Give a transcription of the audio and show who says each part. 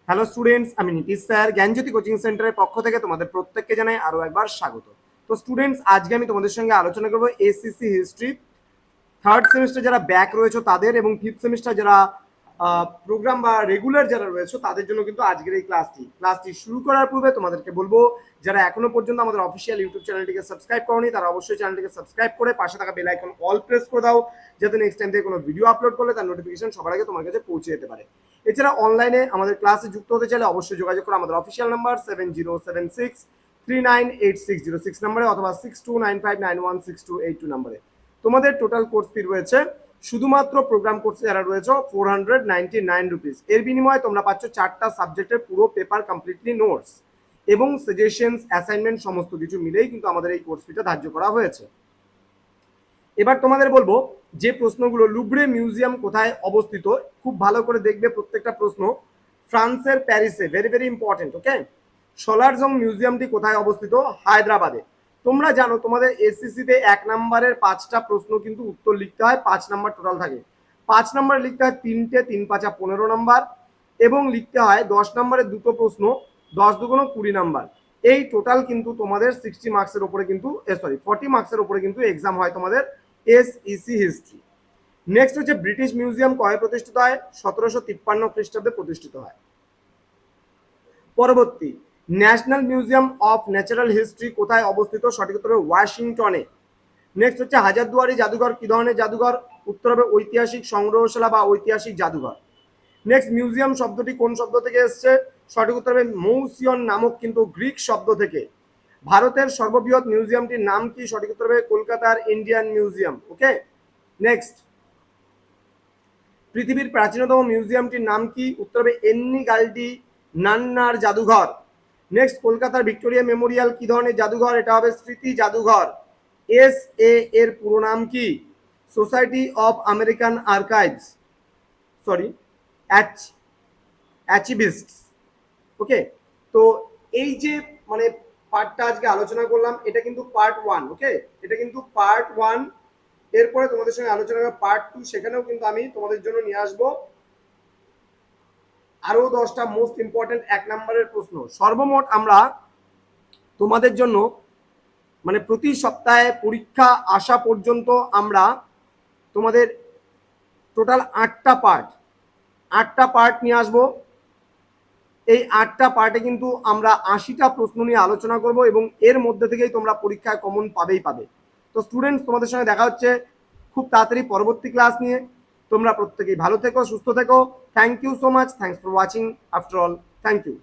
Speaker 1: Hello students, আমি Nitish sir জ্ঞানজ্যোতি coaching সেন্টারের পক্ষ থেকে তোমাদের প্রত্যেককে জানাই আরো একবার স্বাগত। তো স্টুডেন্টস, আজকে আমি তোমাদের সঙ্গে আলোচনা করবো এসসিসি হিস্ট্রি থার্ড সেমিস্টার যারা ব্যাক রয়েছে তাদের এবং ফিফথ সেমিস্টার যারা প্রোগ্রাম বা রেগুলার যারা রয়েছে তাদের জন্য কিন্তু আজকের এই ক্লাসটি শুরু করার পূর্বে তোমাদেরকে বলবো, যারা এখনো পর্যন্ত আমাদের অফিসিয়াল ইউটিউব চ্যানেলটিকে সাবস্ক্রাইব করনি তারা অবশ্যই চ্যানেলটিকে সাবস্ক্রাইব করে পাশে থাকা বেল আইকন অল প্রেস করে দাও, যাতে নেক্সট টাইম থেকে কোনো ভিডিও আপলোড করলে তার নোটিফিকেশন সবার আগে তোমার কাছে পৌঁছে যেতে পারে। এছাড়া অনলাইনে আমাদের ক্লাসে যুক্ত হতে চাইলে অবশ্যই যোগাযোগ করো আমাদের অফিসিয়াল নাম্বার 7076398606 নাম্বারে অথবা 6295916282 নাম্বারে। তোমাদের টোটাল কোর্স ফি রয়েছে শুধুমাত্র প্রোগ্রাম কোর্সে যারা রয়েছে 499 রুপিস। এর বিনিময়ে তোমরা পাচ্ছ 4টা সাবজেক্টের পুরো পেপার কমপ্লিটলি নোটস এবং সাজেশনস অ্যাসাইনমেন্ট সমস্ত কিছু মিলেই কিন্তু আমাদের এই কোর্স ফিটা ধার্য করা হয়েছে। এবার তোমাদের বলবো যে প্রশ্নগুলো, লুভরে মিউজিয়াম কোথায় অবস্থিত, খুব ভালো করে দেখবে প্রত্যেকটা প্রশ্ন। ফ্রান্সের প্যারিসে, ভেরি ভেরি ইম্পর্টেন্ট। ওকে। সোলারজং মিউজিয়ামটি কোথায় অবস্থিত? হায়দ্রাবাদে। তোমরা জানো তোমাদের এসসিসিতে 1 নম্বরের 5টা প্রশ্ন কিন্তু উত্তর লিখতে হয়, 5 নাম্বার টোটাল থাকে। 5 নাম্বার লিখতে হয় 3টে, 3 5 15 নাম্বার, এবং লিখতে হয় 10 নম্বরের 2টো প্রশ্ন, 10 2 20 নাম্বার। এই টোটাল কিন্তু তোমাদের 60 মার্কসের উপরে কিন্তু 40 মার্কসের উপরে কিন্তু এক্সাম হয় তোমাদের এসইসি হিস্ট্রি। নেক্সট হচ্ছে ব্রিটিশ মিউজিয়াম কবে প্রতিষ্ঠিত হয়? 1753 খ্রিস্টাব্দে প্রতিষ্ঠিত হয়। পরবর্তী, national museum of natural history কোথায় অবস্থিত? সঠিক উত্তর হবে ওয়াশিংটনে। নেক্সট হচ্ছে হাজারদুয়ারি জাদুঘর কি ধরনের জাদুঘর? উত্তর হবে ঐতিহাসিক সংগ্রহশালা বা ঐতিহাসিক জাদুঘর। নেক্সট, মিউজিয়াম শব্দটি কোন শব্দ থেকে এসছে? সঠিক উত্তর হবে মৌসিয়ন নামক কিন্তু গ্রিক শব্দ থেকে। ভারতের সর্ববৃহৎ মিউজিয়ামটির নাম কি? সঠিক উত্তর হবে কলকাতার ইন্ডিয়ান মিউজিয়াম। ওকে। নেক্সট, পৃথিবীর প্রাচীনতম মিউজিয়ামটির নাম কি? উত্তর হবে এন্নি গাল্ডি নান্নার জাদুঘর। নেক্সট, কলকাতার ভিক্টোরিয়া মেমোরিয়াল কি ধরনের জাদুঘর? এটা হবে স্মৃতি জাদুঘর। এসএ এর পুরো নাম কি? Society of American archives, sorry, archivists. Okay. তো এই যে মানে পার্টটা আজকে আলোচনা করলাম, এটা কিন্তু পার্ট 1। ওকে, এটা কিন্তু পার্ট 1। এরপরে তোমাদের সঙ্গে আলোচনা করব পার্ট 2, সেখানেও কিন্তু আমি তোমাদের জন্য নিয়ে আসবো আরো 10টা মোস্ট ইম্পর্টেন্ট 1 নম্বরের প্রশ্ন। সর্বমোট আমরা তোমাদের জন্য মানে প্রতি সপ্তাহে পরীক্ষা আসা পর্যন্ত আমরা তোমাদের টোটাল 8টা পার্ট নিয়ে আসবো। এই 8টা পার্টে কিন্তু আমরা 80টা প্রশ্ন নিয়ে আলোচনা করব এবং এর মধ্যে থেকেই তোমরা পরীক্ষায় কমন পাবে। তো স্টুডেন্টস, তোমাদের সঙ্গে দেখা হচ্ছে খুব তাড়াতাড়ি পরবর্তী ক্লাস নিয়ে। তোমরা প্রত্যেকেই ভালো থেকো, সুস্থ থেকো। Thank you so much. Thanks for watching. After all, thank you.